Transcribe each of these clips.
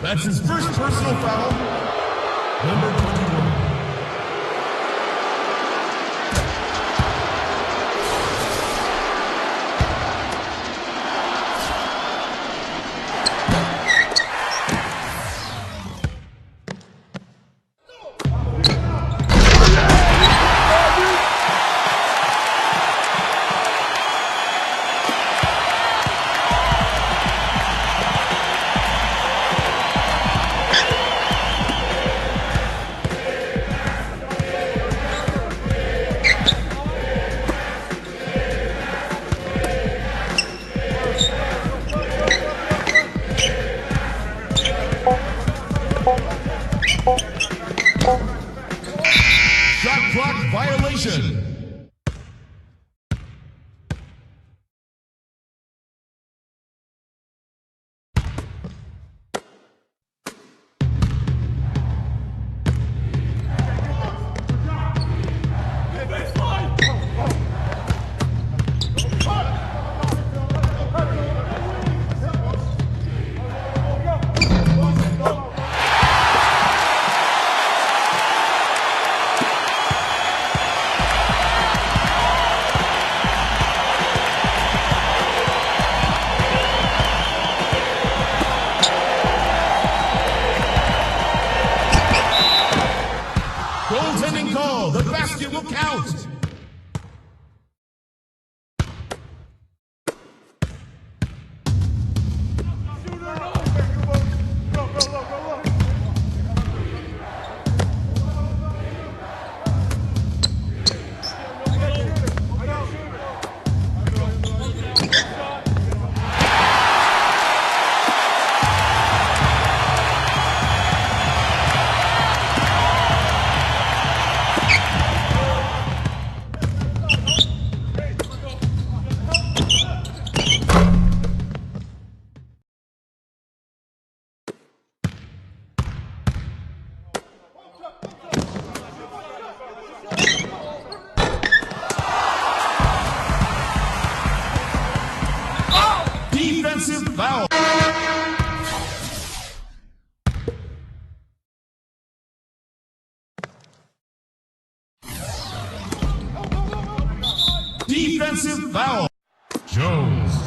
That's his first personal foul. Number 21. Shot clock violation. Goaltending call. The basket will count. Defensive foul. Defensive foul. Jones.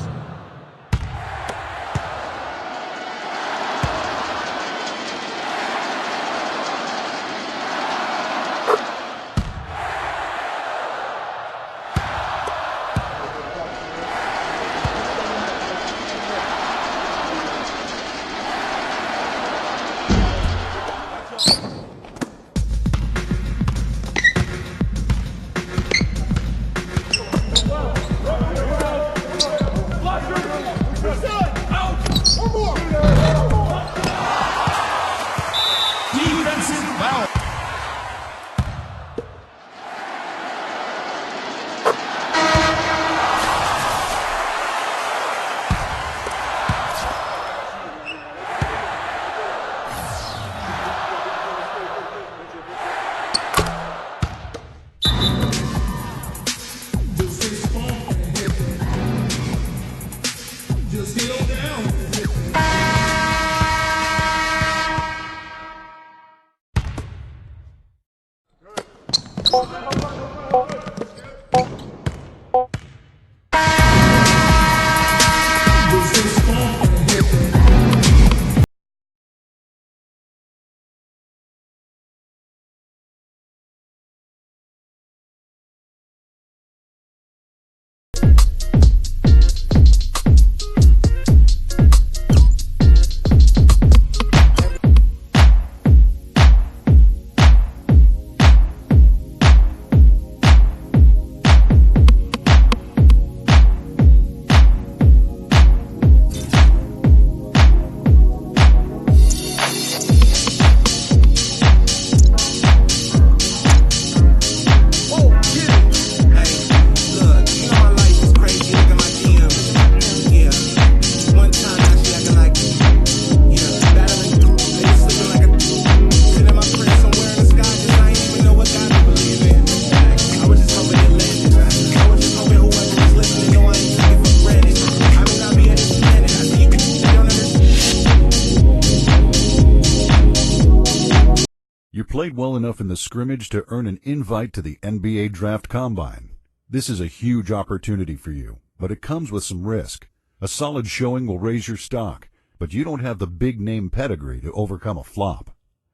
You played well enough in the scrimmage to earn an invite to the NBA Draft Combine. This is a huge opportunity for you, but it comes with some risk. A solid showing will raise your stock, but you don't have the big-name pedigree to overcome a flop.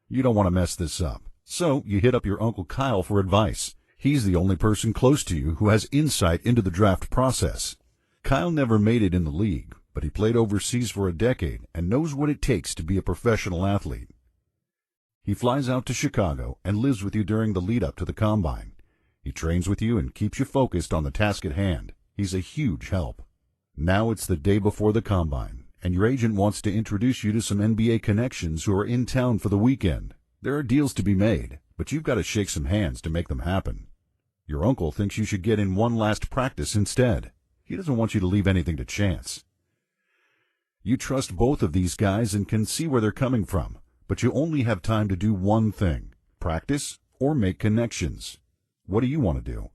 You don't want to mess this up, so you hit up your Uncle Kyle for advice. He's the only person close to you who has insight into the draft process. Kyle never made it in the league, but he played overseas for a decade and knows what it takes to be a professional athlete. He flies out to Chicago and lives with you during the lead-up to the Combine. He trains with you and keeps you focused on the task at hand. He's a huge help. Now it's the day before the Combine, and your agent wants to introduce you to some NBA connections who are in town for the weekend. There are deals to be made, but you've got to shake some hands to make them happen. Your uncle thinks you should get in one last practice instead. He doesn't want you to leave anything to chance. You trust both of these guys and can see where they're coming from, but you only have time to do one thing: practice or make connections. What do you want to do?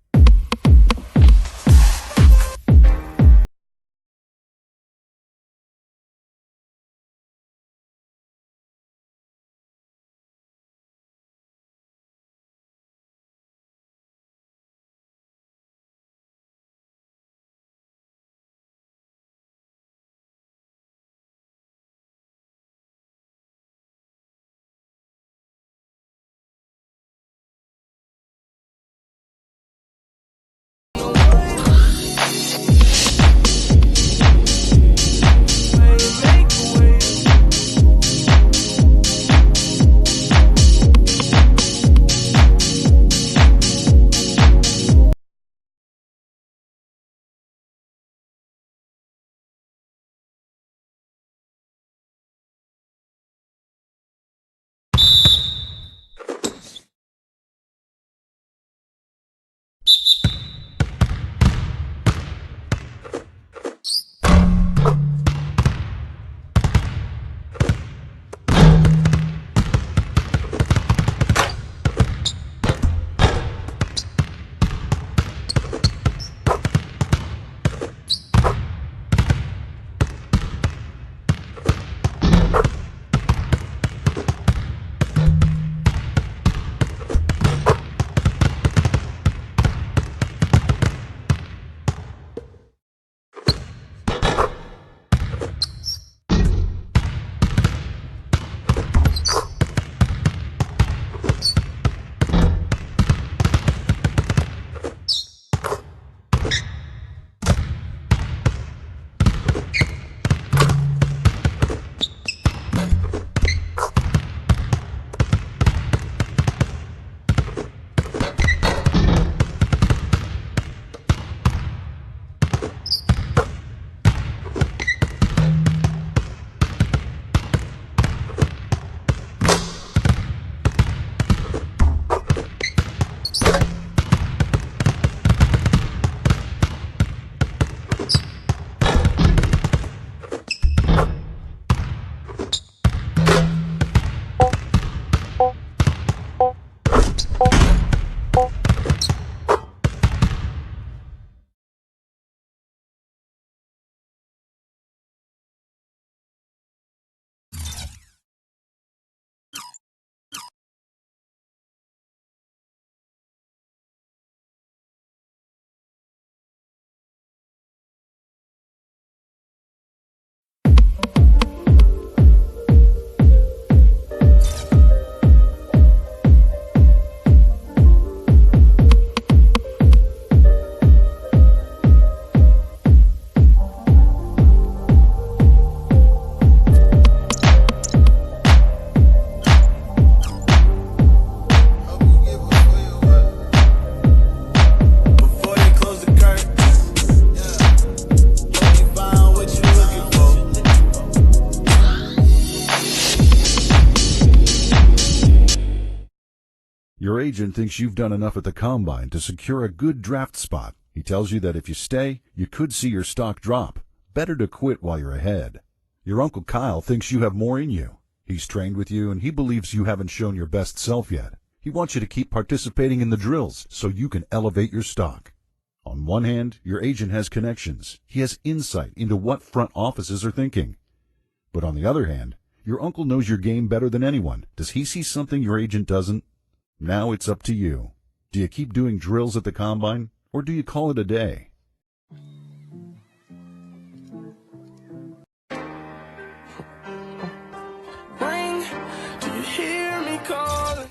Your agent thinks you've done enough at the Combine to secure a good draft spot. He tells you that if you stay, you could see your stock drop. Better to quit while you're ahead. Your Uncle Kyle thinks you have more in you. He's trained with you, and he believes you haven't shown your best self yet. He wants you to keep participating in the drills so you can elevate your stock. On one hand, your agent has connections. He has insight into what front offices are thinking. But on the other hand, Your uncle knows your game better than anyone. Does he see something your agent doesn't? Now it's up to you. Do you keep doing drills at the combine, or do you call it a day? Ring, do you hear me calling?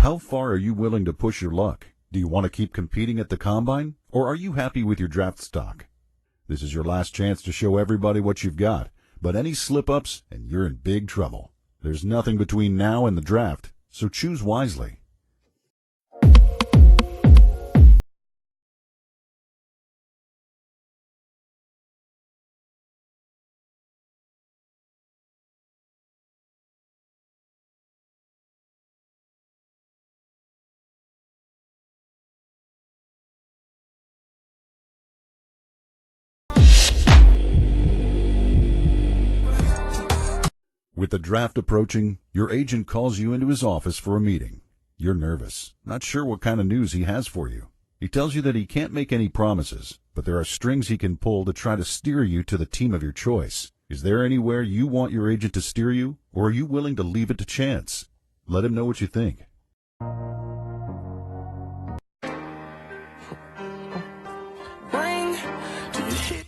How far are you willing to push your luck? Do you want to keep competing at the combine, or are you happy with your draft stock? This is your last chance to show everybody what you've got, but any slip-ups and you're in big trouble. There's nothing between now and the draft, so choose wisely. With the draft approaching, your agent calls you into his office for a meeting. You're nervous, not sure what kind of news he has for you. He tells you that he can't make any promises, but there are strings he can pull to try to steer you to the team of your choice. Is there anywhere you want your agent to steer you, or are you willing to leave it to chance? Let him know what you think. Ring, do you hear?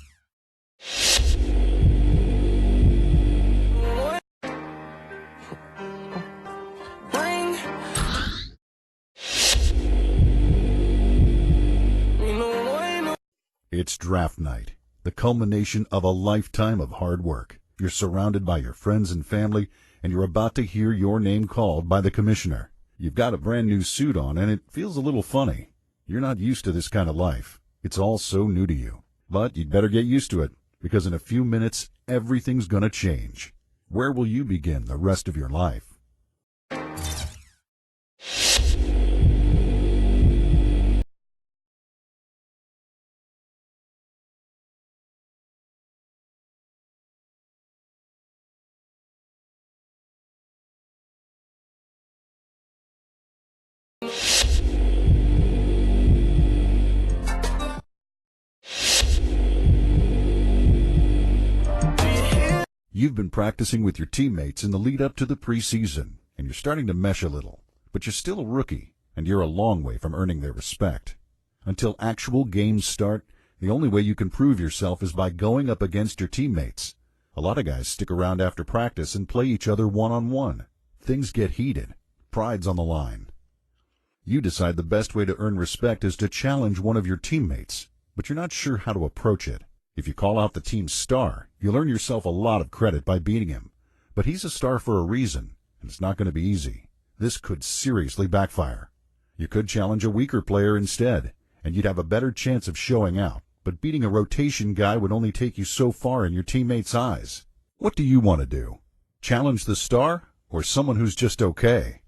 Ring. It's draft night, the culmination of a lifetime of hard work. You're surrounded by your friends and family, and you're about to hear your name called by the commissioner. You've got a brand new suit on, and it feels a little funny. You're not used to this kind of life. It's all so new to you. But you'd better get used to it, because in a few minutes, everything's gonna change. Where will you begin the rest of your life? You've been practicing with your teammates in the lead up to the preseason, and you're starting to mesh a little, but you're still a rookie, and you're a long way from earning their respect. Until actual games start, the only way you can prove yourself is by going up against your teammates. A lot of guys stick around after practice and play each other one-on-one. Things get heated. Pride's on the line. You decide the best way to earn respect is to challenge one of your teammates, but you're not sure how to approach it. If you call out the team's star, you'll earn yourself a lot of credit by beating him. But he's a star for a reason, and it's not going to be easy. This could seriously backfire. You could challenge a weaker player instead, and you'd have a better chance of showing out. But beating a rotation guy would only take you so far in your teammates' eyes. What do you want to do? Challenge the star or someone who's just okay?